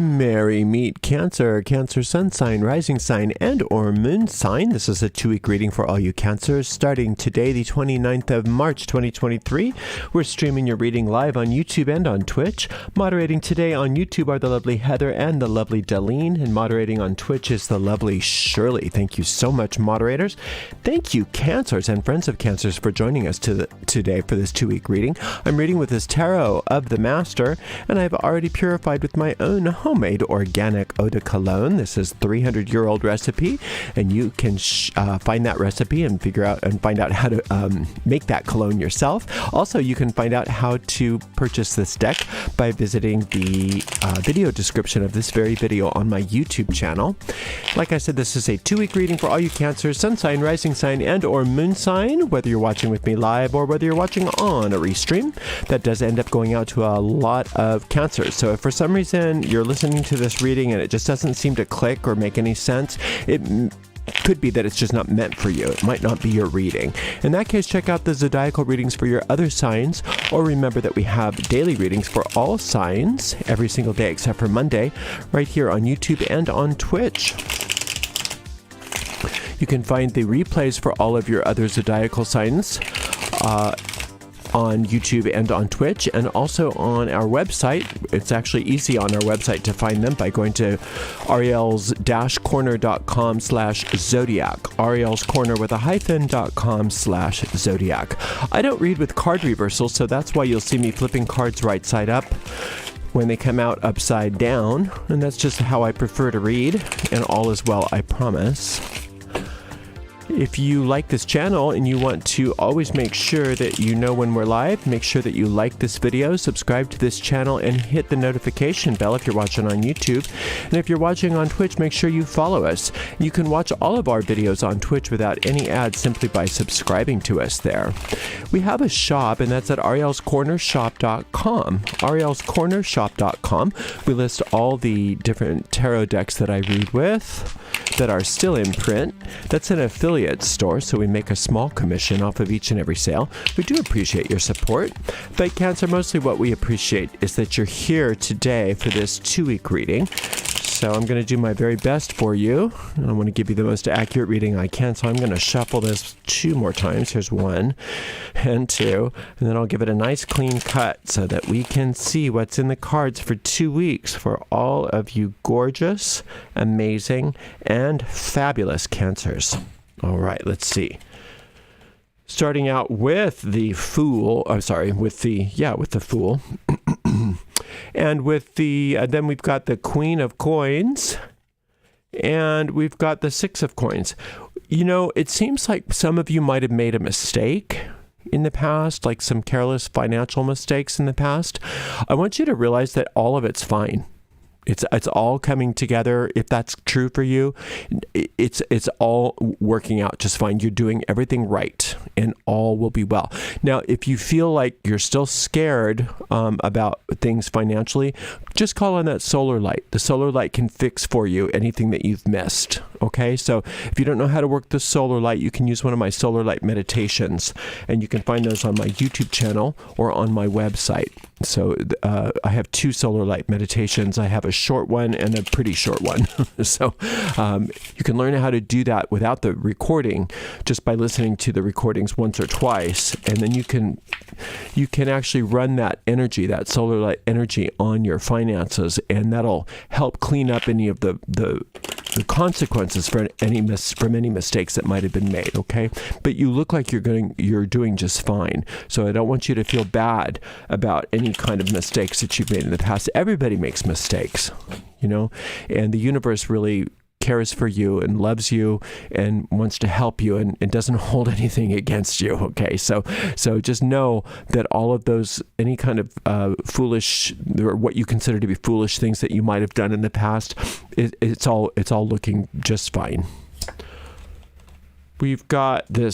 Mary, meet Cancer, Cancer sun sign, rising sign, and or moon sign. This is a 2-week reading for all you Cancers. Starting today, the 29th of March, 2023. We're streaming your reading live on YouTube and on Twitch. Moderating today on YouTube are the lovely Heather and the lovely Delene, and moderating on Twitch is the lovely Shirley. Thank you so much, moderators. Thank you, Cancers and friends of Cancers, for joining us today for this 2-week reading. I'm reading with this Tarot of the Master, and I've already purified with my own homemade organic eau de cologne. This is 300-year-old recipe, and you can find that recipe and find out how to make that cologne yourself. Also, you can find out how to purchase this deck by visiting the video description of this very video on my YouTube channel. Like I said, this is a 2-week reading for all you Cancers, sun sign, rising sign, and or moon sign, whether you're watching with me live or whether you're watching on a restream. That does end up going out to a lot of Cancers. So if for some reason you're listening to this reading and it just doesn't seem to click or make any sense, it could be that it's just not meant for you. It might not be your reading. In that case, check out the zodiacal readings for your other signs, or remember that we have daily readings for all signs every single day except for Monday, right here on YouTube and on Twitch. You can find the replays for all of your other zodiacal signs on YouTube and on Twitch, and also on our website. It's actually easy on our website to find them by going to ariels-corner.com/zodiac. Ariel's Corner with a hyphen.com/zodiac. I don't read with card reversals, so that's why you'll see me flipping cards right side up when they come out upside down, and that's just how I prefer to read, and all is well, I promise. If you like this channel and you want to always make sure that you know when we're live, make sure that you like this video, subscribe to this channel, and hit the notification bell if you're watching on YouTube. And if you're watching on Twitch, make sure you follow us. You can watch all of our videos on Twitch without any ads simply by subscribing to us there. We have a shop, and that's at arielscornershop.com. arielscornershop.com. We list all the different tarot decks that I read with that are still in print. That's an affiliate store, so we make a small commission off of each and every sale. We do appreciate your support, but Cancer, mostly what we appreciate is that you're here today for this 2-week reading. So I'm going to do my very best for you, and I want to give you the most accurate reading I can, so I'm going to shuffle this 2 more times. Here's 1 and 2, and then I'll give it a nice clean cut so that we can see what's in the cards for 2 weeks for all of you gorgeous, amazing, and fabulous Cancers. All right, let's see. Starting out with the Fool, with the Fool. And with the, then we've got the Queen of Coins, and we've got the 6 of Coins. You know, it seems like some of you might have made a mistake in the past, like some careless financial mistakes in the past. I want you to realize that all of it's fine. It's all coming together. If that's true for you, it's all working out just fine. You're doing everything right, and all will be well. Now, if you feel like you're still scared about things financially, just call on that solar light. The solar light can fix for you anything that you've missed. Okay, so if you don't know how to work the solar light, you can use one of my solar light meditations, and you can find those on my YouTube channel or on my website. So I have 2 solar light meditations. I have a short one and a pretty short one. So you can learn how to do that without the recording, just by listening to the recordings once or twice, and then you can actually run that energy, that solar light energy, on your finances, and that'll help clean up any of the consequences from any mistakes that might have been made. Okay, but you look like you're doing just fine. So I don't want you to feel bad about any kind of mistakes that you've made in the past. Everybody makes mistakes, you know, and the universe really cares for you and loves you and wants to help you and doesn't hold anything against you. Okay, so just know that all of those, any kind of foolish, or what you consider to be foolish things that you might have done in the past, it's all looking just fine. We've got the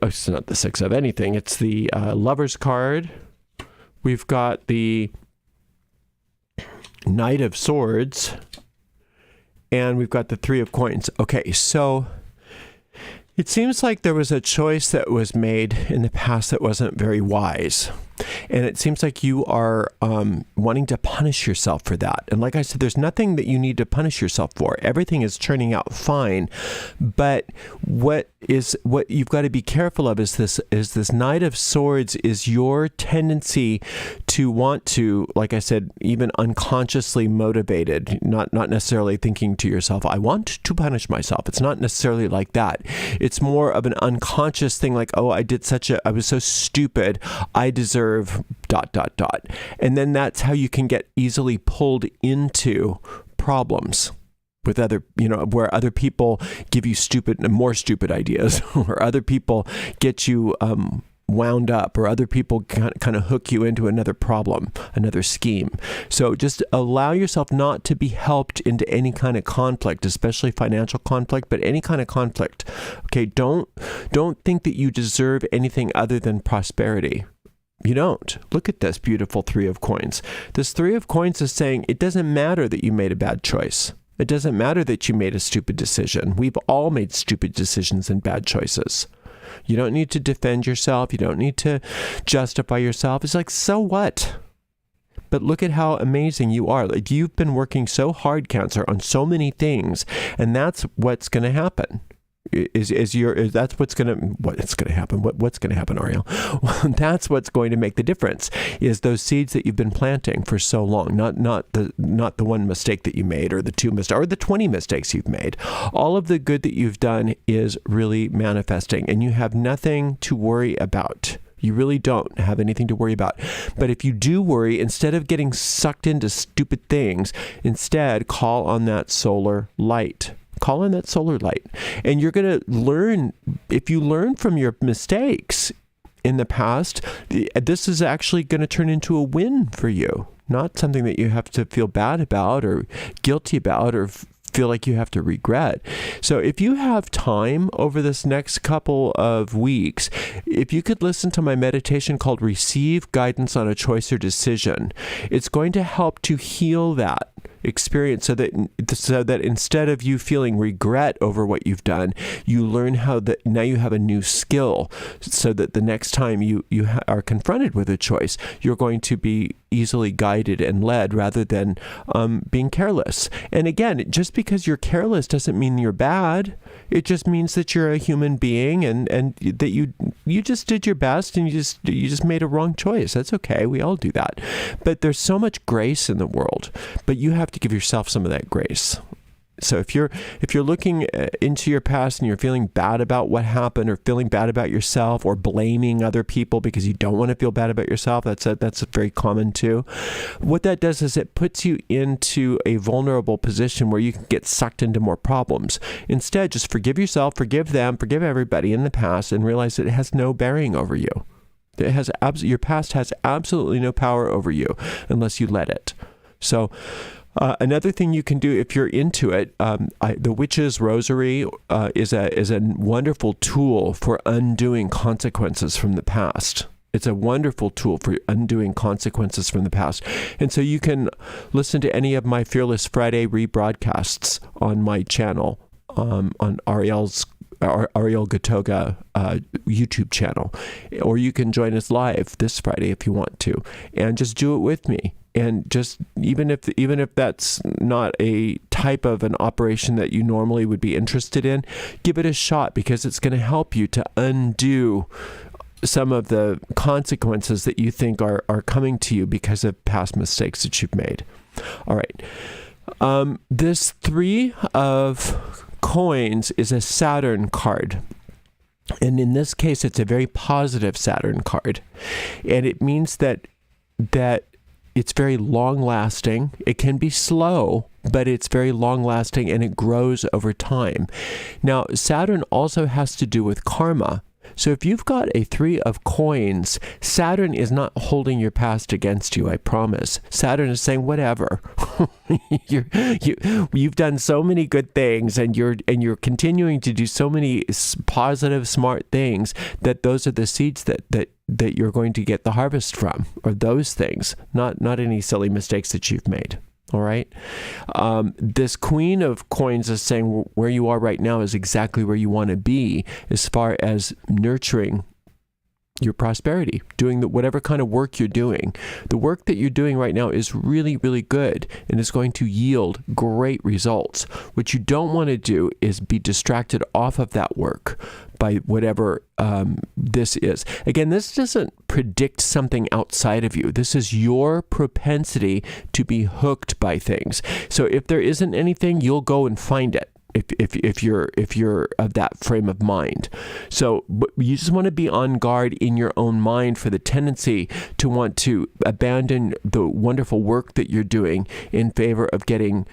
it's not the 6 of anything, it's the Lover's card. We've got the Knight of Swords, and we've got the 3 of Coins. Okay, so it seems like there was a choice that was made in the past that wasn't very wise. And it seems like you are wanting to punish yourself for that. And like I said, there's nothing that you need to punish yourself for. Everything is turning out fine. But what you've got to be careful of is this Knight of Swords is your tendency to want to, like I said, even unconsciously motivated, not necessarily thinking to yourself, I want to punish myself. It's not necessarily like that. It's more of an unconscious thing like, oh, I was so stupid. I deserve ... And then that's how you can get easily pulled into problems with other, where other people give you more stupid ideas, or other people get you wound up, or other people kind of hook you into another problem, another scheme. So just allow yourself not to be helped into any kind of conflict, especially financial conflict, but any kind of conflict. Okay, don't think that you deserve anything other than prosperity. You don't. Look at this beautiful Three of Coins. This Three of Coins is saying it doesn't matter that you made a bad choice. It doesn't matter that you made a stupid decision. We've all made stupid decisions and bad choices. You don't need to defend yourself. You don't need to justify yourself. It's like, so what? But look at how amazing you are. Like, you've been working so hard, Cancer, on so many things, and that's what's going to happen. What's going to happen? What's going to happen, Ariel? Well, that's what's going to make the difference, is those seeds that you've been planting for so long, not the one mistake that you made, or the two mistakes, or the 20 mistakes you've made. All of the good that you've done is really manifesting, and you have nothing to worry about. You really don't have anything to worry about. But if you do worry, instead of getting sucked into stupid things, instead call on that solar light. Call in that solar light. And you're going to learn, if you learn from your mistakes in the past, this is actually going to turn into a win for you. Not something that you have to feel bad about or guilty about or feel like you have to regret. So if you have time over this next couple of weeks, if you could listen to my meditation called Receive Guidance on a Choice or Decision, it's going to help to heal that experience so that instead of you feeling regret over what you've done, you learn how that now you have a new skill, so that the next time you are confronted with a choice, you're going to be easily guided and led rather than being careless. And again, just because you're careless doesn't mean you're bad. It just means that you're a human being and that you just did your best and you just made a wrong choice. That's okay. We all do that. But there's so much grace in the world, but you have to give yourself some of that grace. So if you're looking into your past and you're feeling bad about what happened, or feeling bad about yourself, or blaming other people because you don't want to feel bad about yourself, that's very common too. What that does is it puts you into a vulnerable position where you can get sucked into more problems. Instead, just forgive yourself, forgive them, forgive everybody in the past, and realize that it has no bearing over you. Your past has absolutely no power over you unless you let it. So another thing you can do if you're into it, the Witch's Rosary is a wonderful tool for undoing consequences from the past. It's a wonderful tool for undoing consequences from the past. And so you can listen to any of my Fearless Friday rebroadcasts on my channel, on Ariel Gatoga YouTube channel. Or you can join us live this Friday if you want to, and just do it with me. And just even if that's not a type of an operation that you normally would be interested in, give it a shot, because it's going to help you to undo some of the consequences that you think are coming to you because of past mistakes that you've made. All right. This Three of Coins is a Saturn card. And in this case, it's a very positive Saturn card. And it means that it's very long-lasting. It can be slow, but it's very long-lasting, and it grows over time. Now, Saturn also has to do with karma. So if you've got a Three of Coins, Saturn is not holding your past against you, I promise. Saturn is saying, whatever. You've done so many good things, and you're continuing to do so many positive, smart things, that those are the seeds that you're going to get the harvest from, or those things, not any silly mistakes that you've made. All right. This Queen of Coins is saying where you are right now is exactly where you want to be as far as nurturing your prosperity, doing whatever kind of work you're doing. The work that you're doing right now is really, really good and is going to yield great results. What you don't want to do is be distracted off of that work by whatever this is. Again, this doesn't predict something outside of you. This is your propensity to be hooked by things. So if there isn't anything, you'll go and find it. If you're of that frame of mind. So you just want to be on guard in your own mind for the tendency to want to abandon the wonderful work that you're doing in favor of getting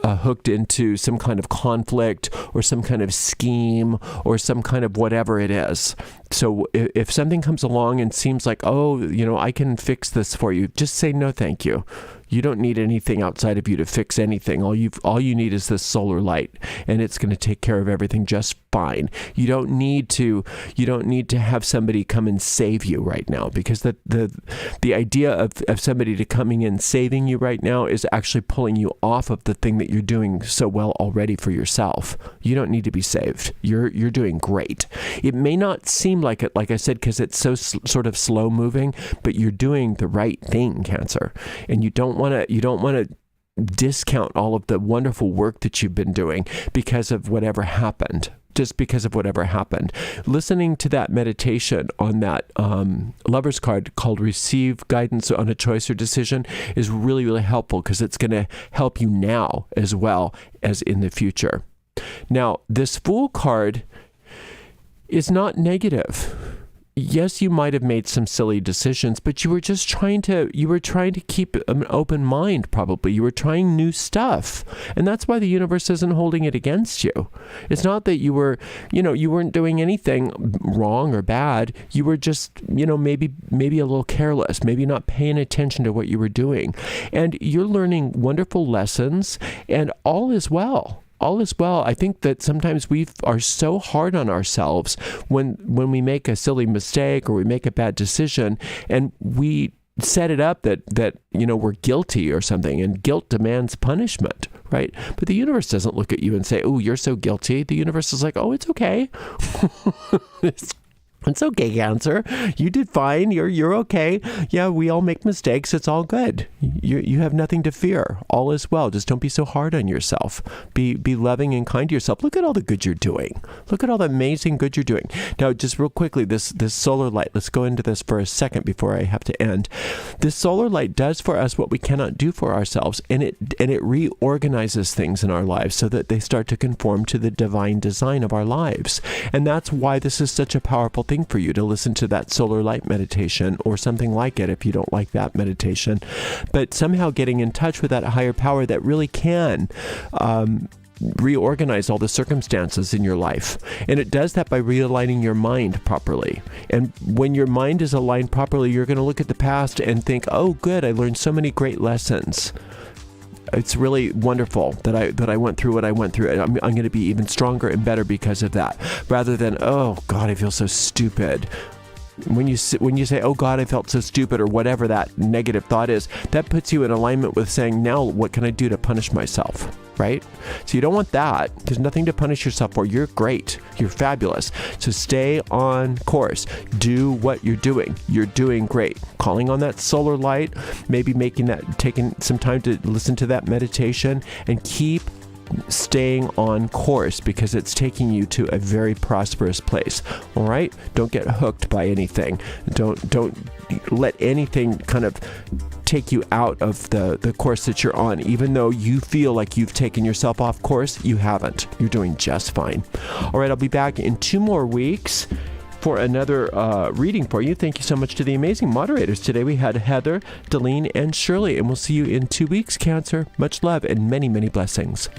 hooked into some kind of conflict or some kind of scheme or some kind of whatever it is. So if something comes along and seems like, oh, I can fix this for you, just say no, thank you. You don't need anything outside of you to fix anything. All you need is this solar light, and it's going to take care of everything just fine. You don't need to have somebody come and save you right now, because the idea of somebody to coming in saving you right now is actually pulling you off of the thing that you're doing so well already for yourself. You don't need to be saved. You're doing great. It may not seem like it, like I said, because it's so sort of slow moving, but you're doing the right thing, Cancer, and you don't want to discount all of the wonderful work that you've been doing because of whatever happened. Just because of whatever happened. Listening to that meditation on that Lover's card called Receive Guidance on a Choice or Decision is really, really helpful, because it's going to help you now as well as in the future. Now, this Fool card is not negative. Yes, you might have made some silly decisions, but you were trying to keep an open mind, probably. You were trying new stuff. And that's why the universe isn't holding it against you. It's not that you weren't doing anything wrong or bad. You were just, maybe a little careless, maybe not paying attention to what you were doing. And you're learning wonderful lessons, and all is well. All is well. I think that sometimes we are so hard on ourselves when we make a silly mistake or we make a bad decision, and we set it up that we're guilty or something, and guilt demands punishment, right? But the universe doesn't look at you and say, "Oh, you're so guilty." The universe is like, "Oh, it's okay." It's okay, Cancer. You did fine. You're okay. Yeah, we all make mistakes. It's all good. You have nothing to fear. All is well. Just don't be so hard on yourself. Be loving and kind to yourself. Look at all the good you're doing. Look at all the amazing good you're doing. Now, just real quickly, this solar light. Let's go into this for a second before I have to end. This solar light does for us what we cannot do for ourselves, and it reorganizes things in our lives so that they start to conform to the divine design of our lives. And that's why this is such a powerful thing for you to listen to that solar light meditation or something like it if you don't like that meditation. But somehow getting in touch with that higher power that really can reorganize all the circumstances in your life. And it does that by realigning your mind properly. And when your mind is aligned properly, you're going to look at the past and think, oh, good, I learned so many great lessons. It's really wonderful that I went through what I went through. I'm going to be even stronger and better because of that, rather than, oh God, I feel so stupid. When you say, oh God, I felt so stupid, or whatever that negative thought is, that puts you in alignment with saying, now what can I do to punish myself? Right? So you don't want that. There's nothing to punish yourself for. You're great. You're fabulous. So stay on course. Do what you're doing. You're doing great. Calling on that solar light, maybe taking some time to listen to that meditation, and keep staying on course, because it's taking you to a very prosperous place. All right? Don't get hooked by anything. Don't let anything kind of take you out of the course that you're on. Even though you feel like you've taken yourself off course, you haven't. You're doing just fine. All right, I'll be back in 2 more weeks for another reading for you. Thank you so much to the amazing moderators. Today we had Heather, Delene, and Shirley, and we'll see you in 2 weeks, Cancer. Much love and many, many blessings.